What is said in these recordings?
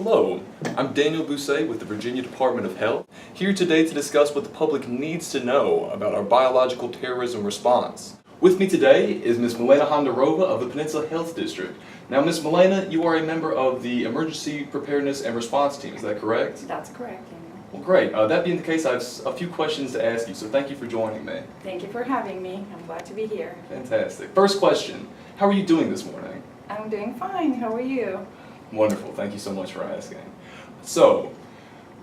Hello, I'm Daniel Bousset with the Virginia Department of Health, here today to discuss what the public needs to know about our biological terrorism response. With me today is Ms. Milena Hondarova of the Peninsula Health District. Now, Ms. Milena, you are a member of the Emergency Preparedness and Response Team, is that correct? That's correct, Daniel. Well, great. That being the case, I have a few questions to ask you, so thank you for joining me. Thank you for having me. I'm glad to be here. Fantastic. First question, how are you doing this morning? I'm doing fine. How are you? Wonderful. Thank you so much for asking. So,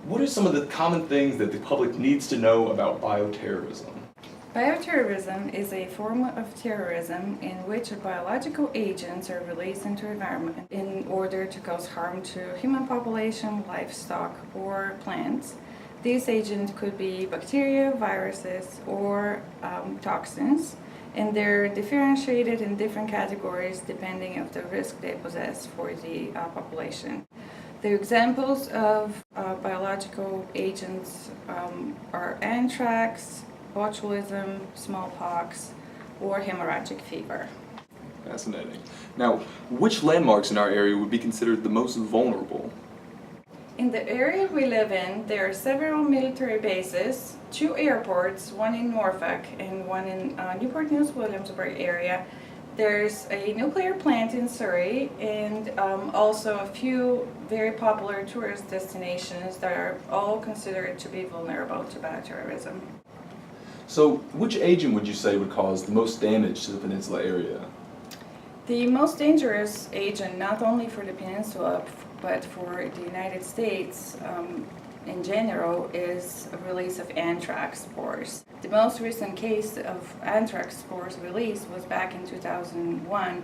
what are some of the common things that the public needs to know about bioterrorism? Bioterrorism is a form of terrorism in which biological agents are released into the environment in order to cause harm to human population, livestock, or plants. These agents could be bacteria, viruses, or toxins, and they're differentiated in different categories depending on the risk they possess for the population. The examples of biological agents are anthrax, botulism, smallpox, or hemorrhagic fever. Fascinating. Now, which landmarks in our area would be considered the most vulnerable? In the area we live in, there are several military bases, 2 airports, one in Norfolk and one in Newport News, Williamsburg area. There's a nuclear plant in Surrey and also a few very popular tourist destinations that are all considered to be vulnerable to bioterrorism. So, which agent would you say would cause the most damage to the peninsula area? The most dangerous agent, not only for the peninsula, but for the United States in general, is a release of anthrax spores. The most recent case of anthrax spores released was back in 2001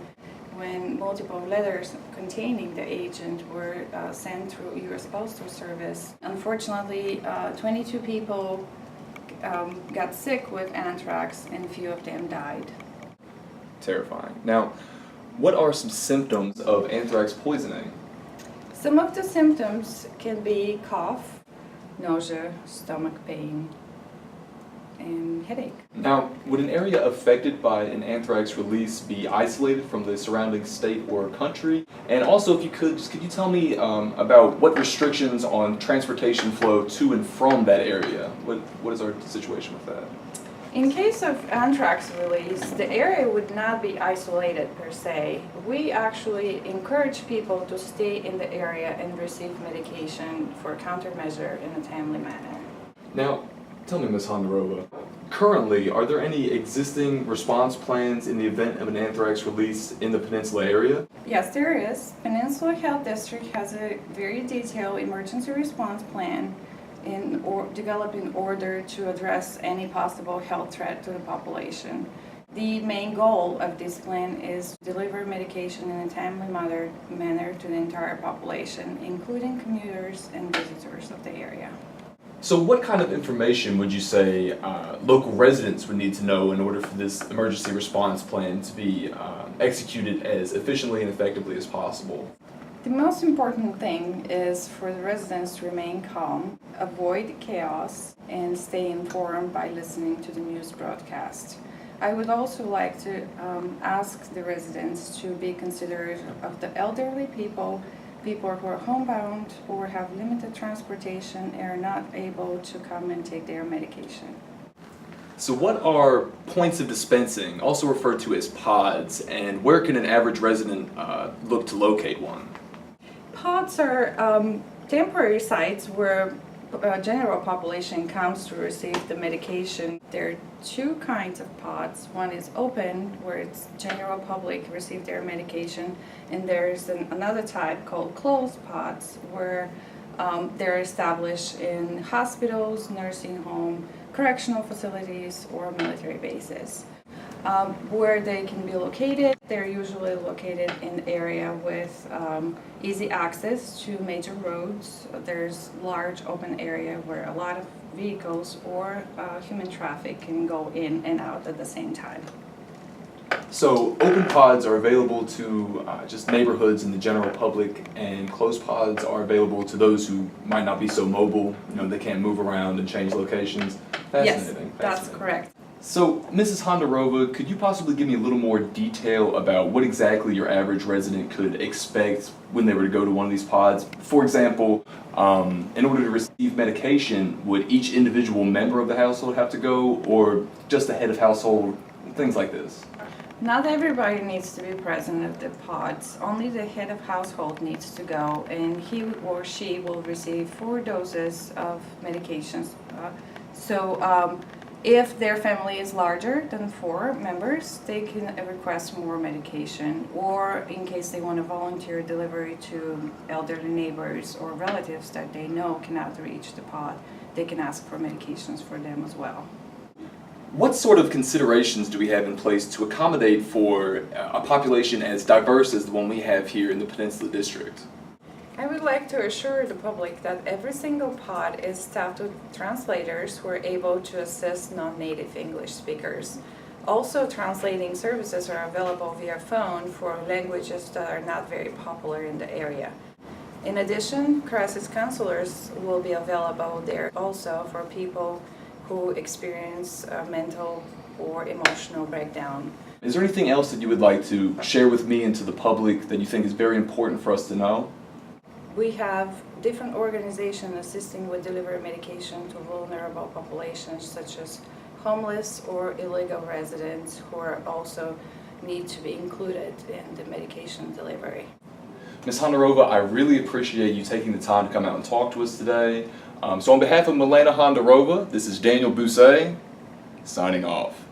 when multiple letters containing the agent were sent through U.S. Postal Service. Unfortunately, 22 people got sick with anthrax and a few of them died. Terrifying. Now, what are some symptoms of anthrax poisoning? Some of the symptoms can be cough, nausea, stomach pain, and headache. Now, would an area affected by an anthrax release be isolated from the surrounding state or country? And also, if you could you tell me about what restrictions on transportation flow to and from that area? What is our situation with that? In case of anthrax release, the area would not be isolated per se. We actually encourage people to stay in the area and receive medication for countermeasure in a timely manner. Now, tell me, Ms. Hondarova, currently, are there any existing response plans in the event of an anthrax release in the peninsula area? Yes, there is. Peninsula Health District has a very detailed emergency response plan developed in order to address any possible health threat to the population. The main goal of this plan is to deliver medication in a timely manner to the entire population, including commuters and visitors of the area. So what kind of information would you say local residents would need to know in order for this emergency response plan to be executed as efficiently and effectively as possible? The most important thing is for the residents to remain calm, avoid chaos, and stay informed by listening to the news broadcast. I would also like to ask the residents to be considerate of the elderly people who are homebound or have limited transportation and are not able to come and take their medication. So what are points of dispensing, also referred to as pods, and where can an average resident look to locate one? Pods are temporary sites where general population comes to receive the medication. There are 2 kinds of pods. One is open, where it's general public receive their medication, and there's another type called closed pods, where they're established in hospitals, nursing home, correctional facilities, or military bases. Where they can be located, they're usually located in an area with easy access to major roads. There's large open area where a lot of vehicles or human traffic can go in and out at the same time. So open pods are available to just neighborhoods and the general public, and closed pods are available to those who might not be so mobile. They can't move around and change locations. Yes, that's correct. So, Mrs. Hondarova, could you possibly give me a little more detail about what exactly your average resident could expect when they were to go to one of these pods? For example, in order to receive medication, would each individual member of the household have to go, or just the head of household, things like this? Not everybody needs to be present at the pods. Only the head of household needs to go, and he or she will receive 4 doses of medications. If their family is larger than 4 members, they can request more medication, or in case they want to volunteer delivery to elderly neighbors or relatives that they know cannot reach the pod, they can ask for medications for them as well. What sort of considerations do we have in place to accommodate for a population as diverse as the one we have here in the Peninsula District? I would like to assure the public that every single pod is staffed with translators who are able to assist non-native English speakers. Also, translating services are available via phone for languages that are not very popular in the area. In addition, crisis counselors will be available there also for people who experience mental or emotional breakdown. Is there anything else that you would like to share with me and to the public that you think is very important for us to know? We have different organizations assisting with delivery medication to vulnerable populations such as homeless or illegal residents who are also need to be included in the medication delivery. Ms. Hondarova, I really appreciate you taking the time to come out and talk to us today. So on behalf of Milena Hondarova, this is Daniel Bousset, signing off.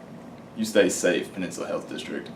You stay safe, Peninsula Health District.